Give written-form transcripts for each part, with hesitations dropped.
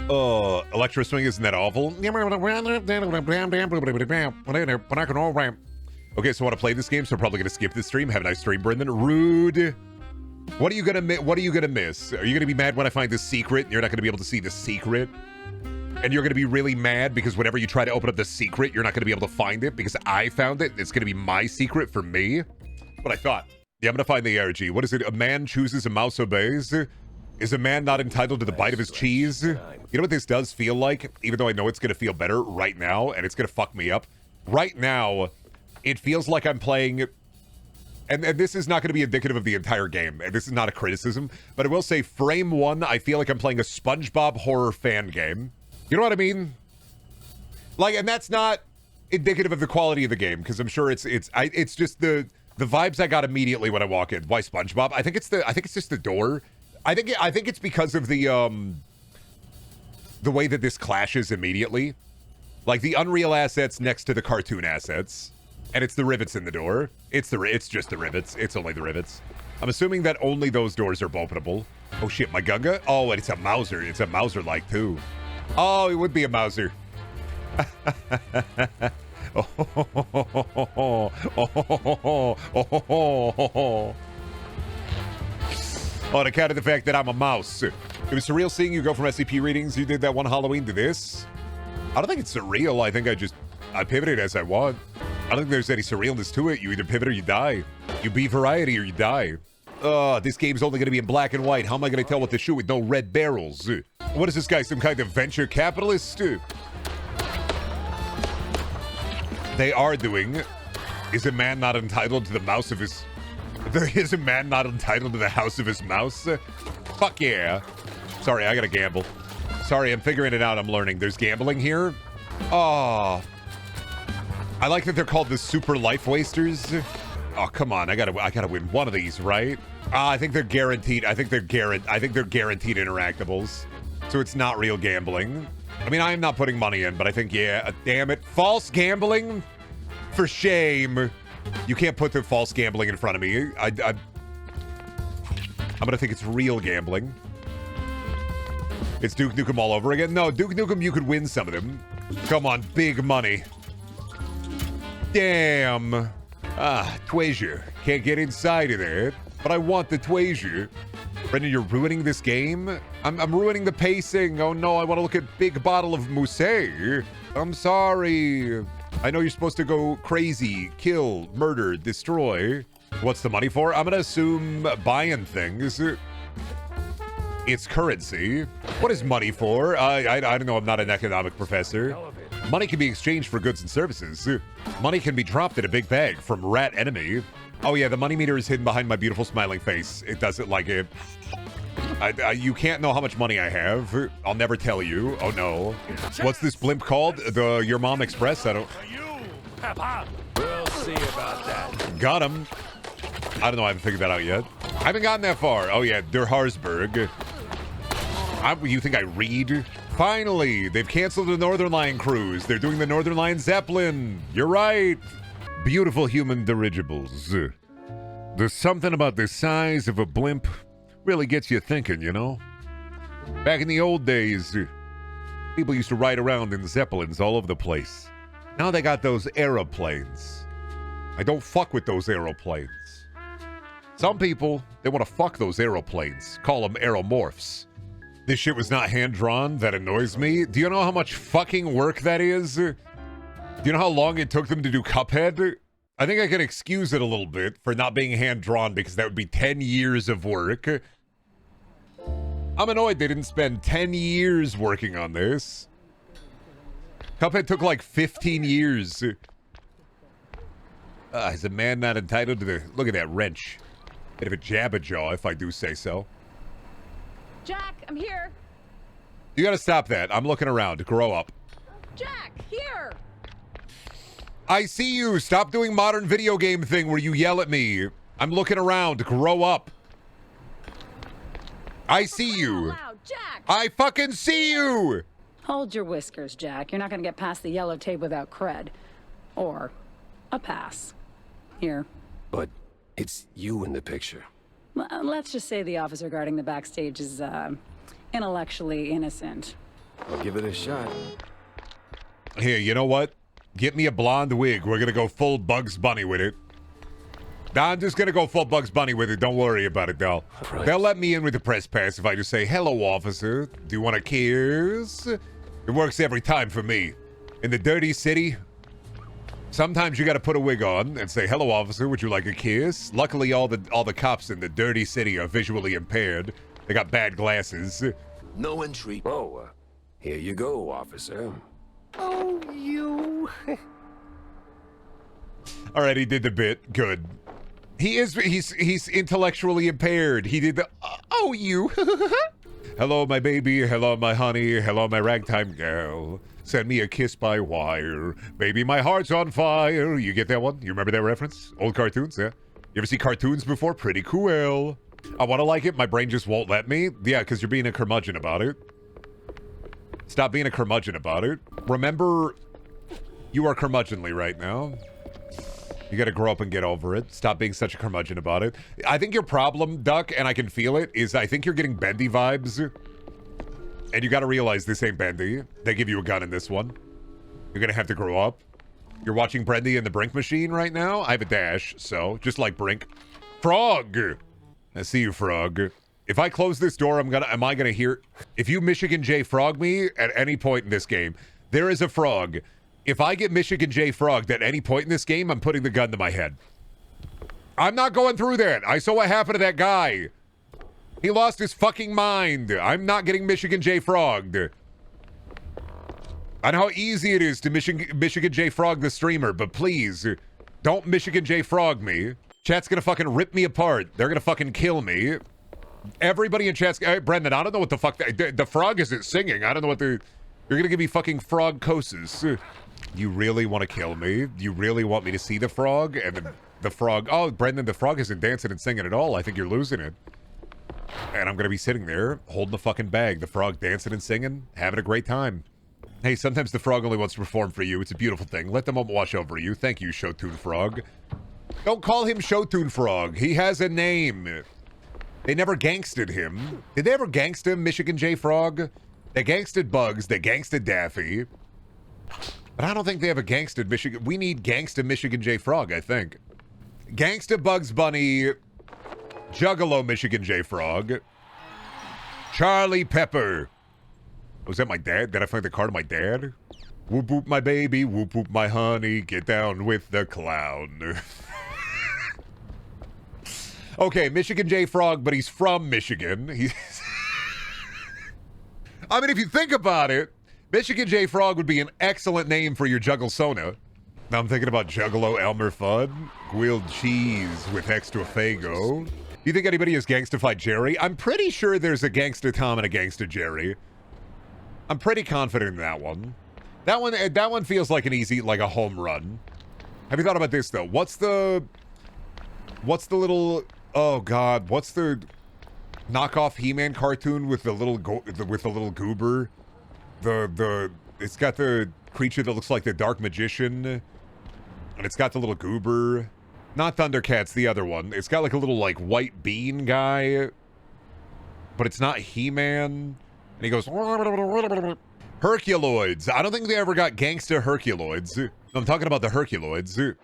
Electro swing, isn't that awful? Okay, so I want to play this game, so I'm probably gonna skip this stream. Have a nice stream, Brendan. Rude. What are you gonna miss? Are you gonna be mad when I find the secret? You're not gonna be able to see the secret, and you're gonna be really mad because whenever you try to open up the secret, you're not gonna be able to find it because I found it. It's gonna be my secret for me. What I thought. Yeah, I'm gonna find the ARG. What is it? A man chooses, a mouse obeys. Is a man not entitled to the bite of his cheese? You know what this does feel like? Even though I know it's gonna feel better right now, and it's gonna fuck me up. Right now, it feels like I'm playing, and this is not gonna be indicative of the entire game, and this is not a criticism, but I will say frame one, I feel like I'm playing a SpongeBob horror fan game. You know what I mean? Like, and that's not indicative of the quality of the game, because I'm sure it's just the vibes I got immediately when I walk in. Why SpongeBob? I think it's just the door. I think it's because of the way that this clashes immediately. Like the Unreal assets next to the cartoon assets. And it's the rivets in the door. It's just the rivets. It's only the rivets. I'm assuming that only those doors are openable. Oh shit, my Gunga? Oh, and it's a Mauser. It's a Mauser-like too. Oh, it would be a Mauser. On account of the fact that I'm a mouse. It was surreal seeing you go from SCP readings. You did that one Halloween to this. I don't think it's surreal. I think I pivoted as I want. I don't think there's any surrealness to it. You either pivot or you die. You be variety or you die. This game's only going to be in black and white. How am I going to tell what to shoot with no red barrels? What is this guy, some kind of venture capitalist? They are doing. Is a man not entitled to the mouse of his... There is a man not entitled to the house of his mouse? Fuck yeah. Sorry, I gotta gamble. Sorry, I'm figuring it out. I'm learning. There's gambling here. Oh. I like that they're called the super life wasters. Oh, come on. I gotta win one of these, right? I think they're guaranteed. I think they're guaranteed interactables. So it's not real gambling. I mean, I am not putting money in, but I think, yeah, damn it. False gambling? For shame. You can't put the false gambling in front of me. I'm gonna think it's real gambling. It's Duke Nukem all over again. No, Duke Nukem, you could win some of them. Come on, big money. Damn. Treasure. Can't get inside of there, but I want the treasure. Brendan, you're ruining this game? I'm ruining the pacing. Oh no, I want to look at big bottle of Mousse. I'm sorry. I know you're supposed to go crazy, kill, murder, destroy. What's the money for? I'm gonna assume buying things. It's currency. What is money for? I don't know. I'm not an economic professor. Money can be exchanged for goods and services. Money can be dropped in a big bag from rat enemy. Oh yeah, the money meter is hidden behind my beautiful smiling face. It doesn't like it. You can't know how much money I have. I'll never tell you. Oh no. What's this blimp called? The Your Mom Express? I don't... We'll see about that. Got him. I don't know. I haven't figured that out yet. I haven't gotten that far. Oh yeah, Der Harzberg. You think I read? Finally, they've canceled the Northern Line cruise. They're doing the Northern Line Zeppelin. You're right. Beautiful human dirigibles. There's something about the size of a blimp really gets you thinking, you know? Back in the old days, people used to ride around in Zeppelins all over the place. Now they got those aeroplanes. I don't fuck with those aeroplanes. Some people, they want to fuck those aeroplanes. Call them aeromorphs. This shit was not hand-drawn. That annoys me. Do you know how much fucking work that is? Do you know how long it took them to do Cuphead? I think I can excuse it a little bit for not being hand-drawn because that would be 10 years of work. I'm annoyed they didn't spend 10 years working on this. Cuphead took like 15 years. Is a man not entitled to the... Look at that wrench. Bit of a jabberjaw, if I do say so. Jack, I'm here. You gotta stop that. I'm looking around. Grow up. Jack, here. I see you. Stop doing modern video game thing where you yell at me. I'm looking around. Grow up. I see you. Jack. I fucking see you. Hold your whiskers, Jack. You're not gonna get past the yellow tape without cred. Or a pass. Here. But it's you in the picture. Let's just say the officer guarding the backstage is, intellectually innocent. I'll give it a shot. Here, you know what? Get me a blonde wig. We're gonna go full Bugs Bunny with it. Nah, I'm just gonna go full Bugs Bunny with it. Don't worry about it, though. Right. They'll let me in with the press pass if I just say, hello, officer. Do you want a kiss? It works every time for me. In the dirty city, sometimes you gotta put a wig on and say, hello, officer, would you like a kiss? Luckily, all the cops in the dirty city are visually impaired. They got bad glasses. No entry. Oh, here you go, officer. Oh, you. All right, he did the bit. Good. He's intellectually impaired. He did the oh you. Hello my baby, hello my honey, hello my ragtime gal. Send me a kiss by wire. Baby, my heart's on fire. You get that one? You remember that reference? Old cartoons, yeah? You ever see cartoons before? Pretty cool. I want to like it, my brain just won't let me. Yeah, because you're being a curmudgeon about it. Stop being a curmudgeon about it. Remember, you are curmudgeonly right now. You gotta grow up and get over it. Stop being such a curmudgeon about it. I think your problem, Duck, and I can feel it, is I think you're getting Bendy vibes. And you gotta realize this ain't Bendy. They give you a gun in this one. You're gonna have to grow up. You're watching Brendy and the Brink Machine right now. I have a dash, so just like Brink. Frog! I see you, Frog. If I close this door, am I gonna hear... If you Michigan J Frog me at any point in this game, there is a frog. If I get Michigan J Frogged at any point in this game, I'm putting the gun to my head. I'm not going through that. I saw what happened to that guy. He lost his fucking mind. I'm not getting Michigan J Frogged. I know how easy it is to Michigan J Frog the streamer, but please, don't Michigan J Frog me. Chat's gonna fucking rip me apart. They're gonna fucking kill me. Everybody in chat's... Hey, Brendan, I don't know what the fuck... The frog isn't singing. I don't know what the... You're gonna give me fucking frog koses. You really want to kill me? You really want me to see the frog? And then the frog... Oh, Brendan, the frog isn't dancing and singing at all. I think you're losing it. And I'm going to be sitting there, holding the fucking bag. The frog dancing and singing, having a great time. Hey, sometimes the frog only wants to perform for you. It's a beautiful thing. Let them watch over you. Thank you, Showtune Frog. Don't call him Showtune Frog. He has a name. They never gangsted him. Did they ever gangsta him, Michigan J Frog? They gangsted Bugs. They gangsted Daffy. But I don't think they have a gangsted Michigan... We need gangsta Michigan J Frog, I think. Gangsta Bugs Bunny... Juggalo Michigan J Frog. Charlie Pepper. Was that my dad? Did I find the card of my dad? Whoop whoop my baby, whoop whoop my honey, get down with the clown. Okay, Michigan J Frog, but he's from Michigan. I mean, if you think about it, Michigan J Frog would be an excellent name for your Juggle Sona. Now I'm thinking about Juggalo Elmer Fudd, grilled cheese with extra fago. Do you think anybody has gangstified Jerry? I'm pretty sure there's a Gangsta Tom and a Gangsta Jerry. I'm pretty confident in that one. That one feels like an easy, like a home run. Have you thought about this though? What's the little, oh god, what's the knockoff He-Man cartoon with the little goober? It's got the creature that looks like the Dark Magician, and it's got the little goober. Not Thundercats, the other one. It's got like a little like white bean guy, but it's not He-Man. And he goes, Herculoids. I don't think they ever got gangsta Herculoids. I'm talking about the Herculoids.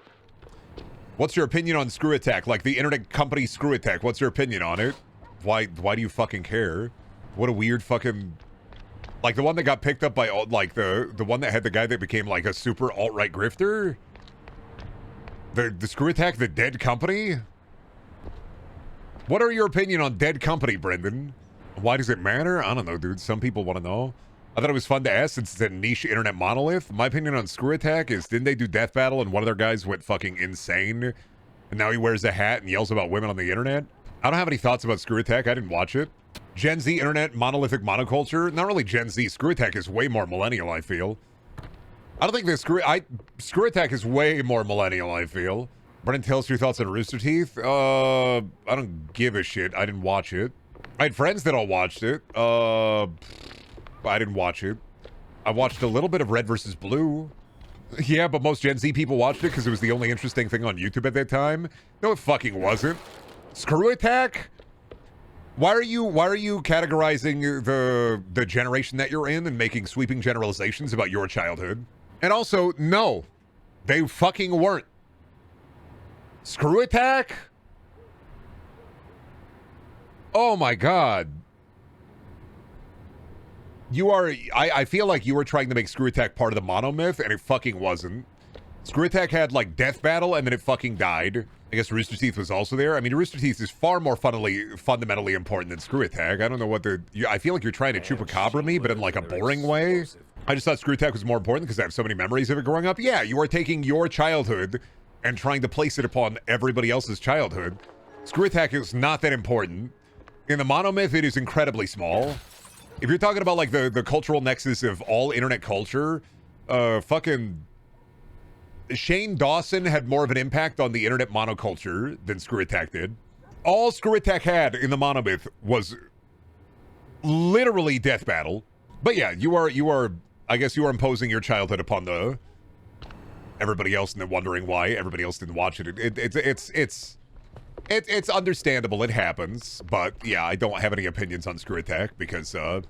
What's your opinion on ScrewAttack? Like the internet company ScrewAttack. What's your opinion on it? Why do you fucking care? What a weird fucking... Like the one that got picked up by, like the one that had the guy that became like a super alt-right grifter? The ScrewAttack, the dead company? What are your opinion on dead company, Brendan? Why does it matter? I don't know, dude. Some people want to know. I thought it was fun to ask since it's a niche internet monolith. My opinion on ScrewAttack is, didn't they do Death Battle and one of their guys went fucking insane? And now he wears a hat and yells about women on the internet? I don't have any thoughts about ScrewAttack. I didn't watch it. Gen Z internet monolithic monoculture? Not really Gen Z. ScrewAttack is way more millennial, I feel. I don't think ScrewAttack is way more millennial, I feel. Brendan, tell us your thoughts on Rooster Teeth. I don't give a shit. I didn't watch it. I had friends that all watched it. I didn't watch it. I watched a little bit of Red vs. Blue. Yeah, but most Gen Z people watched it because it was the only interesting thing on YouTube at that time. No, it fucking wasn't. ScrewAttack? Why are you categorizing the generation that you're in and making sweeping generalizations about your childhood? And also, no, they fucking weren't. ScrewAttack? Oh my god. You are, I feel like you were trying to make ScrewAttack part of the monomyth, and it fucking wasn't. ScrewAttack had, like, Death Battle, and then it fucking died. I guess Rooster Teeth was also there. I mean, Rooster Teeth is far more fundamentally important than ScrewAttack. I don't know what I feel like you're trying to chupacabra me, but in, like, a boring way. I just thought ScrewAttack was more important because I have so many memories of it growing up. Yeah, you are taking your childhood and trying to place it upon everybody else's childhood. ScrewAttack is not that important. In the monomyth, it is incredibly small. If you're talking about, like, the cultural nexus of all internet culture, fucking Shane Dawson had more of an impact on the internet monoculture than ScrewAttack did. All ScrewAttack had in the monomyth was literally Death Battle. But yeah, you are, I guess you are imposing your childhood upon the everybody else and then wondering why everybody else didn't watch it. It's understandable. It happens. But yeah, I don't have any opinions on ScrewAttack because I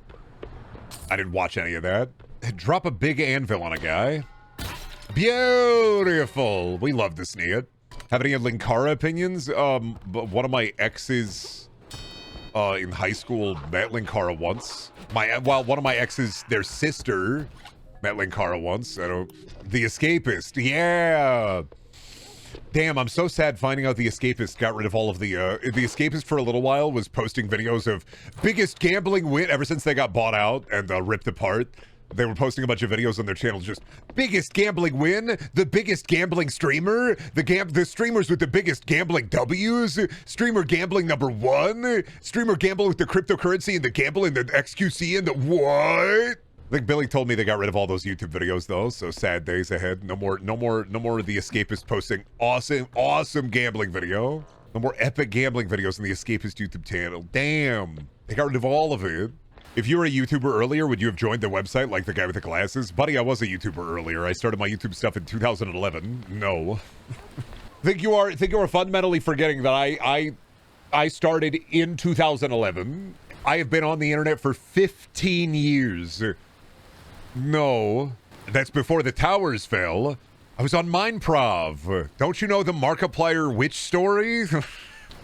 didn't watch any of that. Drop a big anvil on a guy. Beautiful. We love to see it. Have any Linkara opinions? One of my exes in high school met Linkara once. One of my exes, their sister, met Linkara once. The Escapist. Yeah. Damn, I'm so sad finding out the Escapist got rid of all of the Escapist for a little while was posting videos of biggest gambling win ever since they got bought out and ripped apart. They were posting a bunch of videos on their channel, just biggest gambling win, the biggest gambling streamer, the streamers with the biggest gambling W's, streamer gambling #1, streamer gambling with the cryptocurrency and the gamble and the XQC and the what? I think Billy told me they got rid of all those YouTube videos though, so sad days ahead. No more of the Escapist posting awesome gambling video. No more epic gambling videos on the Escapist YouTube channel. Damn, they got rid of all of it. If you were a YouTuber earlier, would you have joined the website like the guy with the glasses? Buddy, I was a YouTuber earlier. I started my YouTube stuff in 2011. No. think you are fundamentally forgetting that I started in 2011. I have been on the internet for 15 years. No. That's before the towers fell. I was on Mineprov. Don't you know the Markiplier witch story?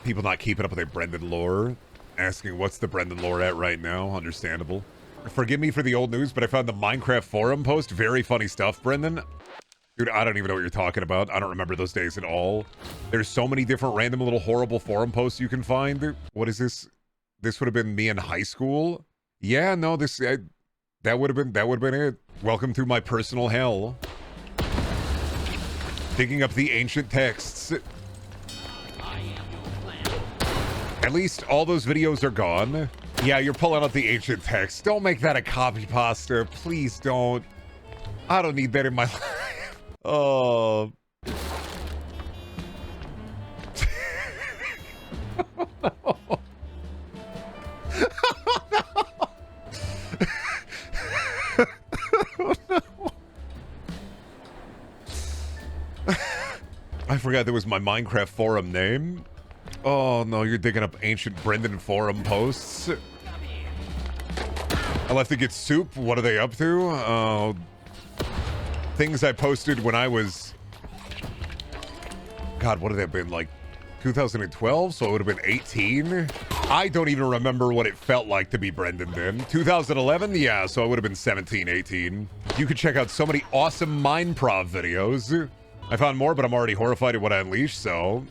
People not keeping up with their Brendan lore. Asking what's the Brendan lore at right now. Understandable. Forgive me for the old news, but I found the Minecraft forum post. Very funny stuff, Brendan. Dude, I don't even know what you're talking about. I don't remember those days at all. There's so many different random little horrible forum posts you can find. What is this? This would have been me in high school. Yeah, no, that would have been it. Welcome to my personal hell. Digging up the ancient texts. At least all those videos are gone. Yeah, you're pulling out the ancient text. Don't make that a copypasta. Please don't. I don't need that in my life. Oh. I forgot that was my Minecraft forum name. Oh no, you're digging up ancient Brendan forum posts. I left to get soup. What are they up to? Things I posted when I was... God, what have they been, like 2012? So it would have been 18? I don't even remember what it felt like to be Brendan then. 2011? Yeah, so I would have been 17, 18. You could check out so many awesome Mineprov videos. I found more, but I'm already horrified at what I unleashed, so...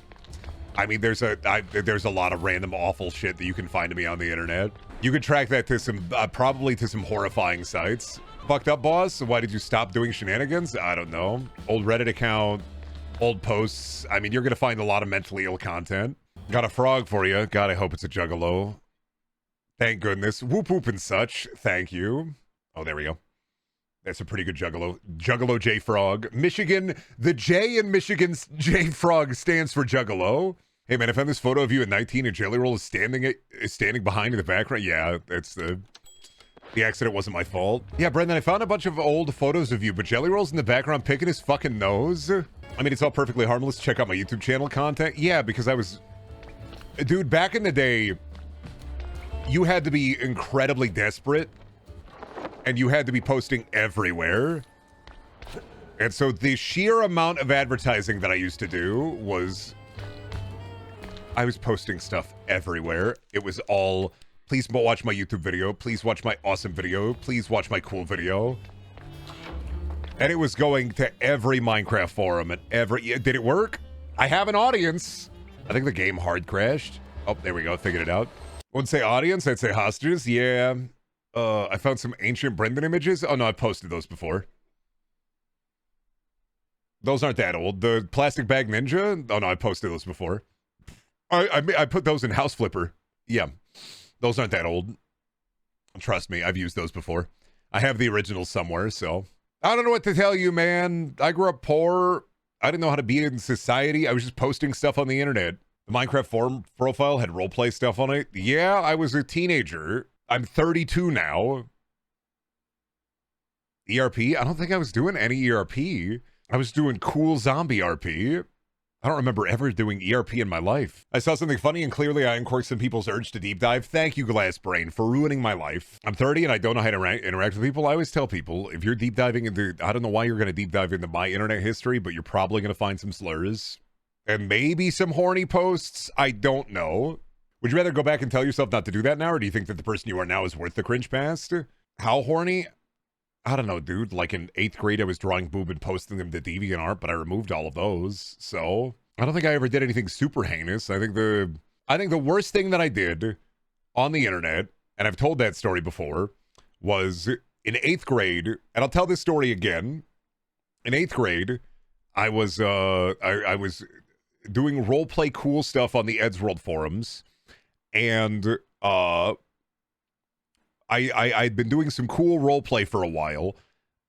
I mean, there's a lot of random awful shit that you can find to me on the internet. You could track that to some, probably to some horrifying sites. Fucked up, boss? Why did you stop doing shenanigans? I don't know. Old Reddit account, old posts. I mean, you're gonna find a lot of mentally ill content. Got a frog for you. God, I hope it's a Juggalo. Thank goodness. Whoop whoop and such. Thank you. Oh, there we go. That's a pretty good Juggalo. Juggalo J Frog. Michigan. The J in Michigan's J Frog stands for Juggalo. Hey man, I found this photo of you at 19 and Jelly Roll is standing behind in the background. Yeah, it's the accident wasn't my fault. Yeah, Brendan, I found a bunch of old photos of you, but Jelly Roll's in the background picking his fucking nose. I mean, it's all perfectly harmless. Check out my YouTube channel content. Yeah, because I was... Dude, back in the day, you had to be incredibly desperate, and you had to be posting everywhere. And so the sheer amount of advertising that I used to do was, I was posting stuff everywhere. It was all, please watch my YouTube video, please watch my awesome video, please watch my cool video. And it was going to every Minecraft forum and every, did it work? I have an audience. I think the game hard crashed. Oh, there we go, figured it out. Wouldn't say audience, I'd say hostages. Yeah. I found some ancient Brendan images. Oh no, I posted those before. Those aren't that old. The plastic bag ninja. Oh no, I posted those before. I put those in House Flipper. Yeah, those aren't that old. Trust me, I've used those before. I have the originals somewhere, so I don't know what to tell you, man. I grew up poor. I didn't know how to be in society. I was just posting stuff on the internet. The Minecraft forum profile had roleplay stuff on it. Yeah, I was a teenager. I'm 32 now. ERP? I don't think I was doing any ERP. I was doing cool zombie RP. I don't remember ever doing ERP in my life. I saw something funny and clearly I uncorked some people's urge to deep dive. Thank you, Glass Brain, for ruining my life. I'm 30 and I don't know how to interact with people. I always tell people, if you're deep diving into, I don't know why you're going to deep dive into my internet history, but you're probably going to find some slurs. And maybe some horny posts. I don't know. Would you rather go back and tell yourself not to do that now, or do you think that the person you are now is worth the cringe past? How horny? I don't know, dude. Like in 8th grade, I was drawing boob and posting them to DeviantArt, but I removed all of those. So I don't think I ever did anything super heinous. I think the worst thing that I did on the internet, and I've told that story before, was in 8th grade, and I'll tell this story again. In 8th grade, I was doing roleplay cool stuff on the Eddsworld forums, and I'd been doing some cool roleplay for a while,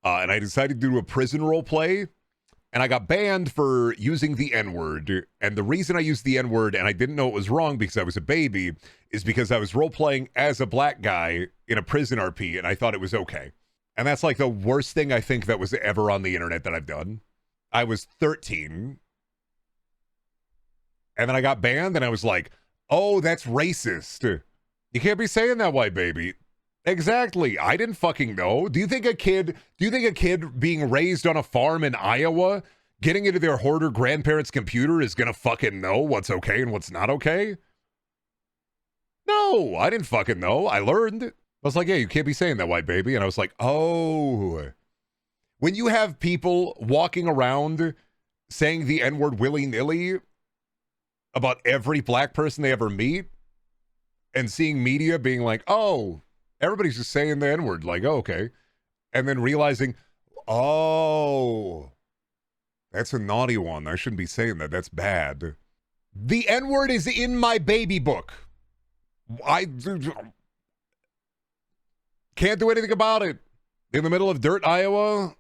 and I decided to do a prison roleplay, and I got banned for using the N-word. And the reason I used the N-word, and I didn't know it was wrong because I was a baby, is because I was roleplaying as a black guy in a prison RP, and I thought it was okay. And that's like the worst thing I think that was ever on the internet that I've done. I was 13, and then I got banned, and I was like, oh, that's racist. You can't be saying that, white baby. Exactly. I didn't fucking know. Do you think a kid being raised on a farm in Iowa, getting into their hoarder grandparents' computer is gonna fucking know what's okay and what's not okay? No, I didn't fucking know. I learned. I was like, yeah, you can't be saying that, white baby. And I was like, oh. When you have people walking around saying the N-word willy-nilly about every black person they ever meet, and seeing media being like, oh, everybody's just saying the N-word, like, oh, okay. And then realizing, oh, that's a naughty one. I shouldn't be saying that. That's bad. The N-word is in my baby book. I can't do anything about it. In the middle of dirt, Iowa,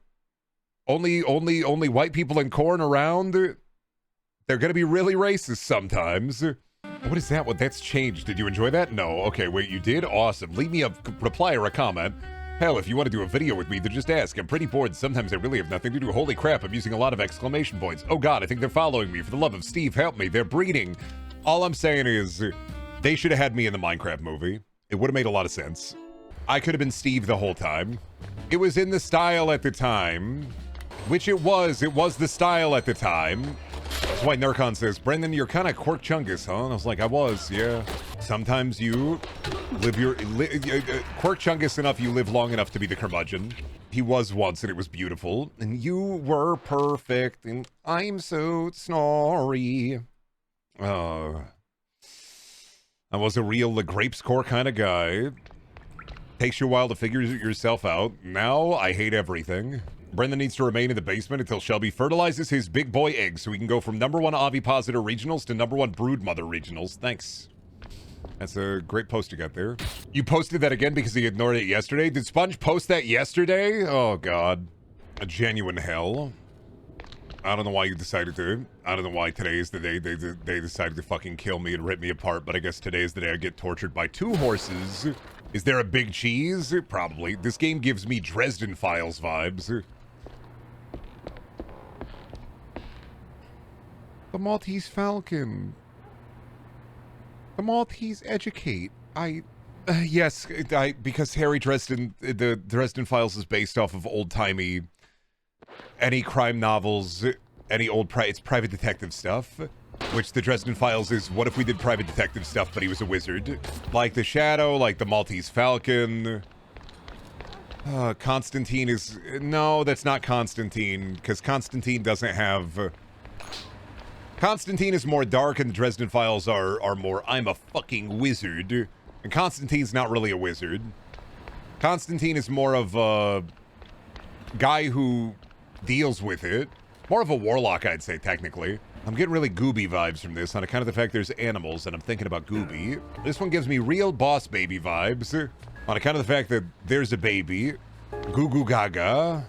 only white people in corn around. They're going to be really racist sometimes. What is that? What? That's changed. Did you enjoy that? No. Okay, wait, you did? Awesome. Leave me a reply or a comment. Hell, if you want to do a video with me, then just ask. I'm pretty bored. Sometimes I really have nothing to do. Holy crap, I'm using a lot of exclamation points. Oh god, I think they're following me. For the love of Steve, help me. They're breeding. All I'm saying is, they should have had me in the Minecraft movie. It would have made a lot of sense. I could have been Steve the whole time. It was in the style at the time. Which it was. It was the style at the time. That's why Nurcon says, Brendan, you're kind of Quirk Chungus, huh? And I was like, I was, yeah. Sometimes you live your... Quirk Chungus enough, you live long enough to be the curmudgeon. He was once, and it was beautiful. And you were perfect, and I'm so sorry. I was a real grapes core kind of guy. Takes you a while to figure yourself out. Now, I hate everything. Brendan needs to remain in the basement until Shelby fertilizes his big boy eggs so we can go from #1 Ovipositor regionals to #1 BroodMother regionals. Thanks. That's a great post you got there. You posted that again because he ignored it yesterday? Did Sponge post that yesterday? Oh, God. A genuine hell. I don't know why you decided to. I don't know why today is the day they decided to fucking kill me and rip me apart, but I guess today is the day I get tortured by 2 horses. Is there a big cheese? Probably. This game gives me Dresden Files vibes. The Maltese Falcon. The Maltese educate. Yes, because Harry Dresden, the Dresden Files is based off of old-timey, any crime novels, any old, it's private detective stuff, which the Dresden Files is, what if we did private detective stuff, but he was a wizard? Like the Shadow, like the Maltese Falcon. Constantine is, no, that's not Constantine, because Constantine doesn't have, Constantine is more dark and the Dresden Files are more, I'm a fucking wizard. And Constantine's not really a wizard. Constantine is more of a guy who deals with it. More of a warlock, I'd say, technically. I'm getting really Gooby vibes from this on account of the fact there's animals and I'm thinking about Gooby. This one gives me real Boss Baby vibes on account of the fact that there's a baby. Goo Goo Gaga.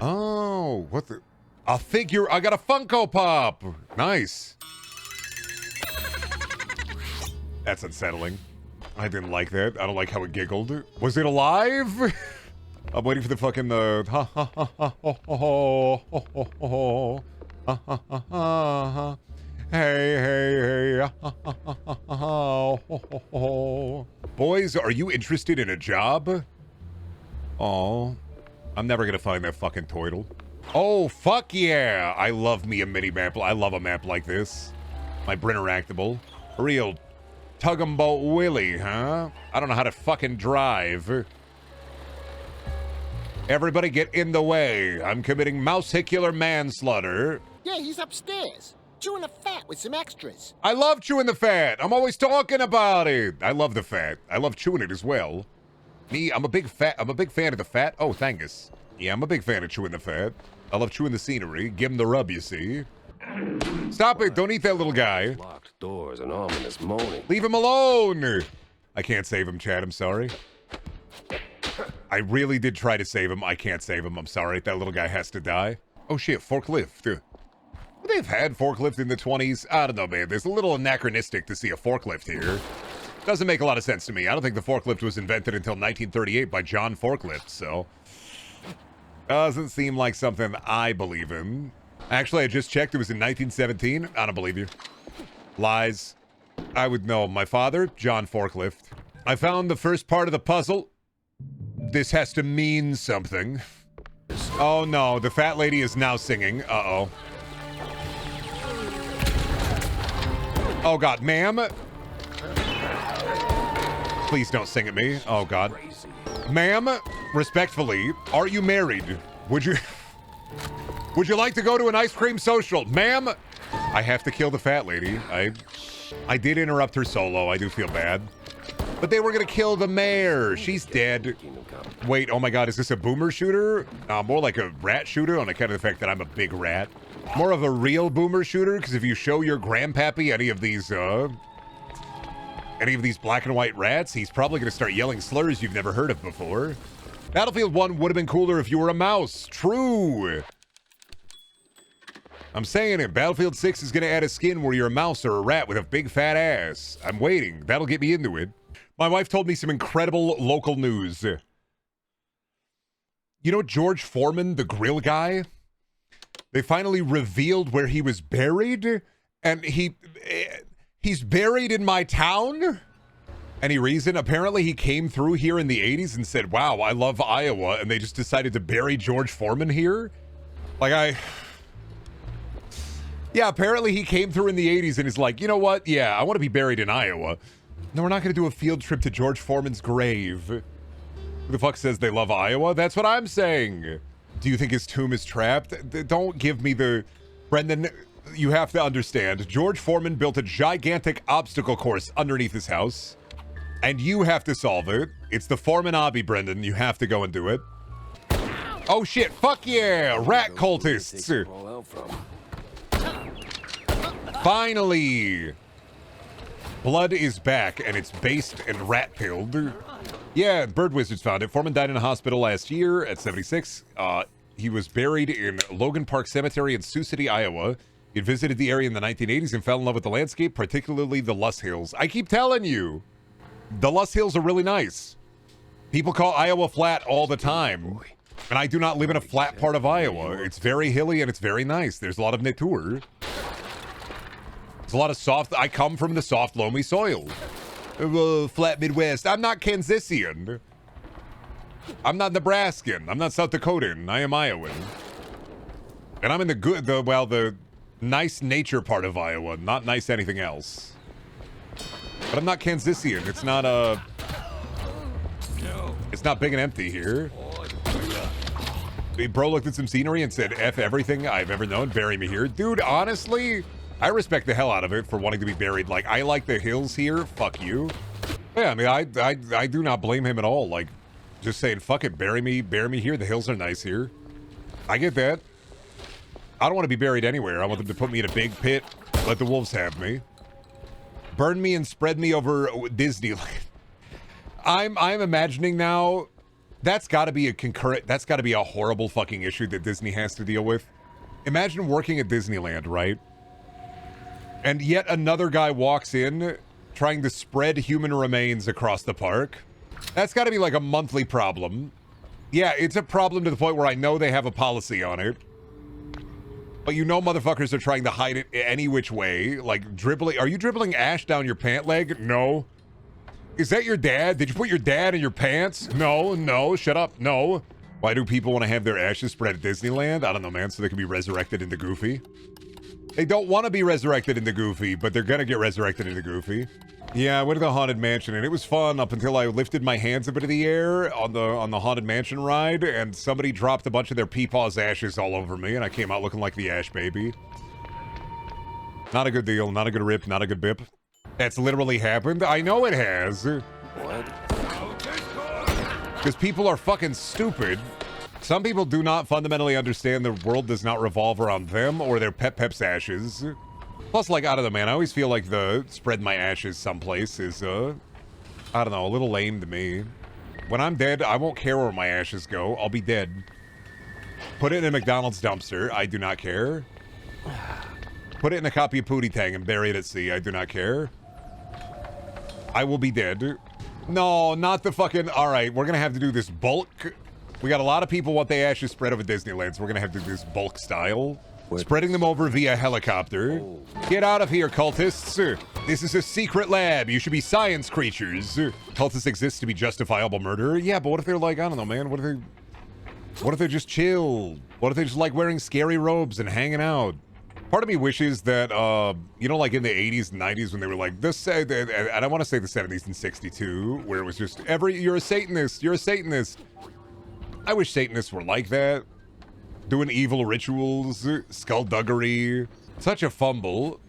Oh, what the? A figure. I got a Funko Pop. Nice. That's unsettling. I didn't like that. I don't like how it giggled. Was it alive? I'm waiting for the fucking hey. Boys, are you interested in a job? Oh, I'm never gonna find that fucking turtle. Oh, fuck yeah! I love me a mini map. I love a map like this. My Brinteractable. A real Tug-em-boat Willie, huh? I don't know how to fucking drive. Everybody get in the way. I'm committing Mousehicular Manslaughter. Yeah, he's upstairs. Chewing the fat with some extras. I love chewing the fat. I'm always talking about it. I love the fat. I love chewing it as well. Me, I'm a big fan of the fat. Oh, thangus. Yeah, I'm a big fan of chewing the fat. I love chewing the scenery. Give him the rub, you see. Stop it. Don't eat that little guy. Locked doors and ominous moaning. Leave him alone. I can't save him, Chad. I'm sorry. I really did try to save him. I can't save him. I'm sorry. That little guy has to die. Oh, shit. Forklift. They've had forklift in the 20s. I don't know, man. There's a little anachronistic to see a forklift here. Doesn't make a lot of sense to me. I don't think the forklift was invented until 1938 by John Forklift, so... Doesn't seem like something I believe in. Actually, I just checked. It was in 1917. I don't believe you. Lies. I would know. My father, John Forklift. I found the first part of the puzzle. This has to mean something. Oh, no. The fat lady is now singing. Uh-oh. Oh, God. Ma'am? Please don't sing at me. Oh, God. Ma'am, respectfully, are you married? Would you like to go to an ice cream social? Ma'am, I have to kill the fat lady. I did interrupt her solo. I do feel bad. But they were going to kill the mayor. She's dead. Wait, oh my God, is this a boomer shooter? More like a rat shooter on account of the fact that I'm a big rat. More of a real boomer shooter, because if you show your grandpappy any of these black and white rats, he's probably going to start yelling slurs you've never heard of before. Battlefield 1 would have been cooler if you were a mouse. True. I'm saying it. Battlefield 6 is going to add a skin where you're a mouse or a rat with a big fat ass. I'm waiting. That'll get me into it. My wife told me some incredible local news. You know George Foreman, the grill guy? They finally revealed where he was buried, and he's buried in my town? Any reason? Apparently he came through here in the 80s and said, wow, I love Iowa, and they just decided to bury George Foreman here? Yeah, apparently he came through in the 80s and is like, you know what? Yeah, I want to be buried in Iowa. No, we're not going to do a field trip to George Foreman's grave. Who the fuck says they love Iowa? That's what I'm saying. Do you think his tomb is trapped? Don't give me the... Brendan, you have to understand. George Foreman built a gigantic obstacle course underneath his house. And you have to solve it. It's the Foreman obby, Brendan. You have to go and do it. Oh, shit. Fuck yeah. Rat cultists. Finally. Blood is back, and it's based and rat-pilled. Yeah, Bird Wizards found it. Foreman died in a hospital last year at 76. He was buried in Logan Park Cemetery in Sioux City, Iowa. He had visited the area in the 1980s and fell in love with the landscape, particularly the Luss Hills. I keep telling you, the Luss Hills are really nice. People call Iowa flat all the time, and I do not live in a flat part of Iowa. It's very hilly and it's very nice. There's a lot of nature. There's a lot of soft... I come from the soft, loamy soil. Flat Midwest. I'm not Kansasian. I'm not Nebraskan. I'm not South Dakotan. I am Iowan. And I'm in the nice nature part of Iowa, not nice anything else. But I'm not Kansasian. It's not it's not big and empty here. Bro looked at some scenery and said, F everything I've ever known, bury me here. Dude, honestly, I respect the hell out of it for wanting to be buried. Like, I like the hills here. Fuck you. Yeah, I mean, I do not blame him at all. Like, just saying, fuck it, bury me here. The hills are nice here. I get that. I don't want to be buried anywhere. I want them to put me in a big pit. Let the wolves have me. Burn me and spread me over Disneyland. I'm imagining now, that's got to be that's got to be a horrible fucking issue that Disney has to deal with. Imagine working at Disneyland, right? And yet another guy walks in trying to spread human remains across the park. That's got to be like a monthly problem. Yeah, it's a problem to the point where I know they have a policy on it. But you know motherfuckers are trying to hide it any which way. Like dribbling. Are you dribbling ash down your pant leg? No. Is that your dad? Did you put your dad in your pants? No, shut up, no. Why do people want to have their ashes spread at Disneyland? I don't know, man, so they can be resurrected into Goofy. They don't want to be resurrected into Goofy, but they're gonna get resurrected into Goofy. Yeah, I went to the Haunted Mansion, and it was fun up until I lifted my hands up into the air on the Haunted Mansion ride, and somebody dropped a bunch of their peepaw's ashes all over me, and I came out looking like the Ash Baby. Not a good deal, not a good rip, not a good bip. That's literally happened. I know it has. What? Because people are fucking stupid. Some people do not fundamentally understand the world does not revolve around them or their pep's ashes. Plus, like, I don't know, man. I always feel like the spread my ashes someplace is, I don't know, a little lame to me. When I'm dead, I won't care where my ashes go. I'll be dead. Put it in a McDonald's dumpster. I do not care. Put it in a copy of Pootie Tang and bury it at sea. I do not care. I will be dead. No, not the fucking... All right, we're going to have to do this bulk. We got a lot of people want their ashes spread over Disneyland, so we're going to have to do this bulk style. Spreading them over via helicopter. Oh. Get out of here, cultists. This is a secret lab. You should be science creatures. Cultists exist to be justifiable murder. Yeah, but what if they're like, I don't know, man. What if they're just chill? What if they just like wearing scary robes and hanging out? Part of me wishes that, you know, like in the 80s and 90s when they were like, and I want to say the 70s and 62, where it was just, you're a Satanist, you're a Satanist. I wish Satanists were like that. Doing evil rituals, skullduggery. Such a fumble.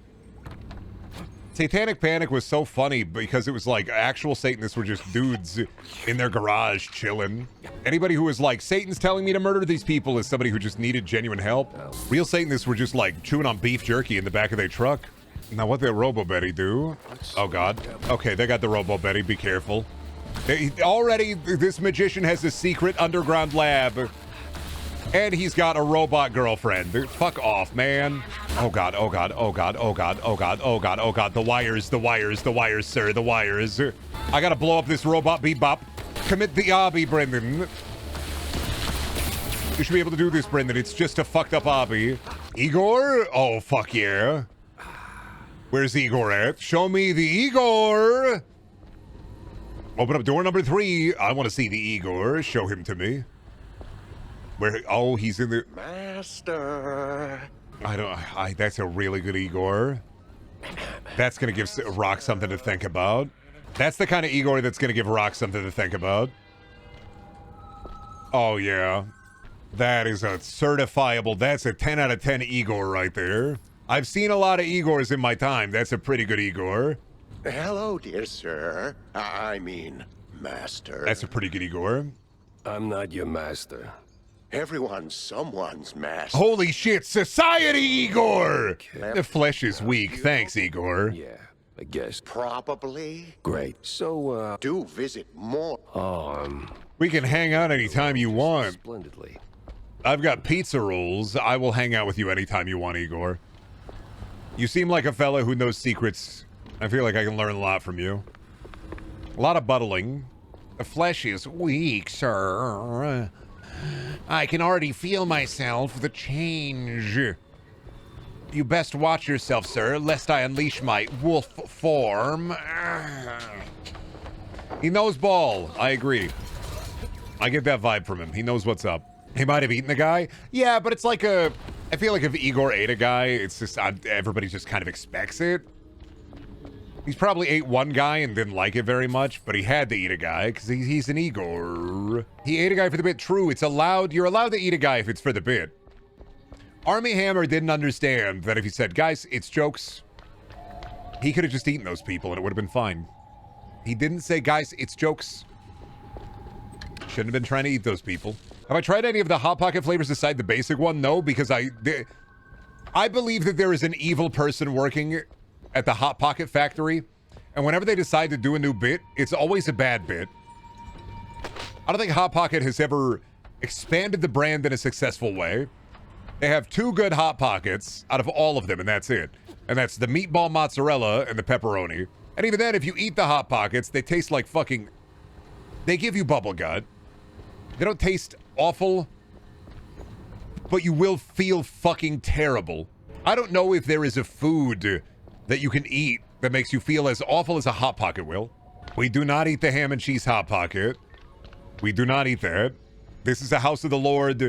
Satanic Panic was so funny because it was like actual Satanists were just dudes in their garage chilling. Anybody who was like, Satan's telling me to murder these people is somebody who just needed genuine help. Real Satanists were just like chewing on beef jerky in the back of their truck. Now what did Robo Betty do? Oh God. Okay, they got the Robo Betty, be careful. Already, this magician has a secret underground lab. And he's got a robot girlfriend. Fuck off, man. Oh God, oh God, oh God, oh God, oh God, oh God, oh God. The wires, sir, the wires. I gotta blow up this robot bebop. Commit the obby, Brendan. You should be able to do this, Brendan. It's just a fucked up obby. Igor? Oh, fuck yeah. Where's Igor at? Show me the Igor. Open up door number 3. I want to see the Igor. Show him to me. Where? Oh, he's in the... Master. That's a really good Igor. That's going to give Rock something to think about. That's the kind of Igor that's going to give Rock something to think about. Oh, yeah. That is a certifiable... That's a 10 out of 10 Igor right there. I've seen a lot of Igors in my time. That's a pretty good Igor. Hello, dear sir. I mean, master. That's a pretty good Igor. I'm not your master. Everyone's someone's master. Holy shit, society, Igor! The flesh is weak. Thanks, Igor. Yeah, I guess. Probably. Great. So, do visit more. We can hang out anytime you want. Splendidly. I've got pizza rolls. I will hang out with you anytime you want, Igor. You seem like a fella who knows secrets. I feel like I can learn a lot from you. A lot of buttling. The flesh is weak, sir. I can already feel myself. The change. You best watch yourself, sir, lest I unleash my wolf form. He knows ball. I agree. I get that vibe from him. He knows what's up. He might have eaten the guy. Yeah, but it's like a... I feel like if Igor ate a guy, it's just... everybody just kind of expects it. He's probably ate one guy and didn't like it very much, but he had to eat a guy because he's an Igor. He ate a guy for the bit. True, it's allowed. You're allowed to eat a guy if it's for the bit. Army Hammer didn't understand that if he said, guys, it's jokes, he could have just eaten those people and it would have been fine. He didn't say, guys, it's jokes. Shouldn't have been trying to eat those people. Have I tried any of the Hot Pocket flavors aside the basic one? No, because I believe that there is an evil person working at the Hot Pocket factory, and whenever they decide to do a new bit, it's always a bad bit. I don't think Hot Pocket has ever expanded the brand in a successful way. They have 2 good Hot Pockets out of all of them, and that's it. And that's the meatball mozzarella and the pepperoni. And even then, if you eat the Hot Pockets, they taste like fucking... They give you bubble gut. They don't taste awful, but you will feel fucking terrible. I don't know if there is a food that you can eat that makes you feel as awful as a Hot Pocket will. We do not eat the ham and cheese Hot Pocket. We do not eat that. This is the house of the Lord,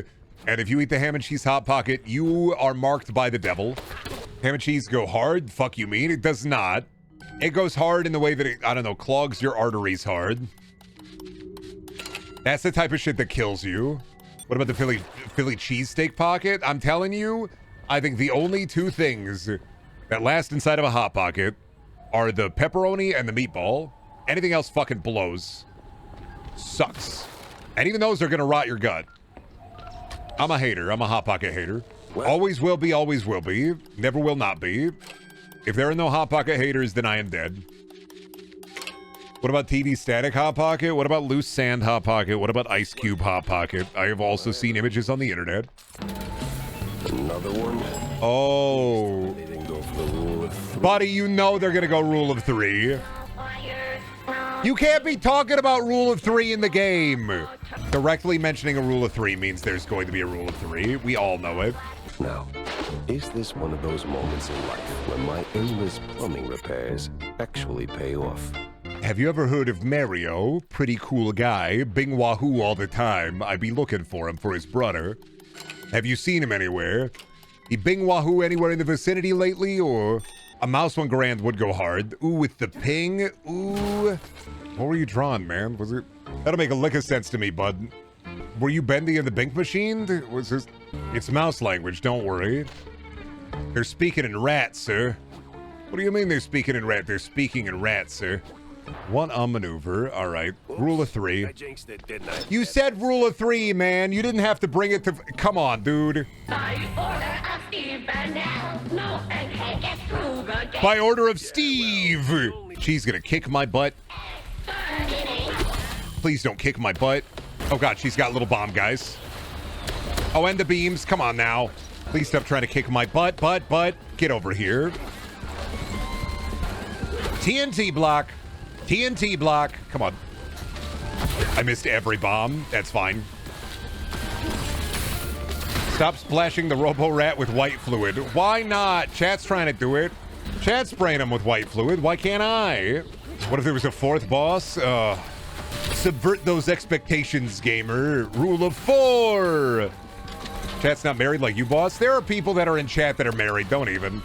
and if you eat the ham and cheese Hot Pocket, you are marked by the devil. Ham and cheese go hard? Fuck you mean? It does not. It goes hard in the way that it, I don't know, clogs your arteries hard. That's the type of shit that kills you. What about the Philly cheesesteak pocket? I'm telling you, I think the only 2 things that last inside of a Hot Pocket are the pepperoni and the meatball. Anything else fucking blows. Sucks. And even those are gonna rot your gut. I'm a hater. I'm a Hot Pocket hater. Well, always will be, always will be. Never will not be. If there are no Hot Pocket haters, then I am dead. What about TV Static Hot Pocket? What about Loose Sand Hot Pocket? What about Ice Cube Hot Pocket? I have also seen images on the internet. Another one? Oh. They didn't go for the rule of 3. Buddy, you know they're gonna go rule of 3. You can't be talking about rule of 3 in the game. Directly mentioning a rule of 3 means there's going to be a rule of 3. We all know it. Now, is this one of those moments in life when my endless plumbing repairs actually pay off? Have you ever heard of Mario? Pretty cool guy. Bing wahoo all the time. I be looking for him for his brother. Have you seen him anywhere? He bing wahoo anywhere in the vicinity lately, or... A mouse one grand would go hard. Ooh, with the ping. Ooh. What were you drawing, man? Was it... That'll make a lick of sense to me, bud. Were you Bendy in the Bink Machine? Was this... It's mouse language, don't worry. They're speaking in rat, sir. What do you mean they're speaking in rat? They're speaking in rat, sir. One maneuver. All right. Rule of 3. I jinxed it, didn't I? You said rule of 3, man. You didn't have to bring it to... Come on, dude. By order of Steve. She's gonna kick my butt. Please don't kick my butt. Oh, God. She's got little bomb guys. Oh, and the beams. Come on now. Please stop trying to kick my butt. Get over here. TNT block. TNT block. Come on. I missed every bomb. That's fine. Stop splashing the Robo-Rat with white fluid. Why not? Chat's trying to do it. Chat's spraying him with white fluid. Why can't I? What if there was a 4th boss? Subvert those expectations, gamer. Rule of 4. Chat's not married like you, boss. There are people that are in chat that are married. Don't even.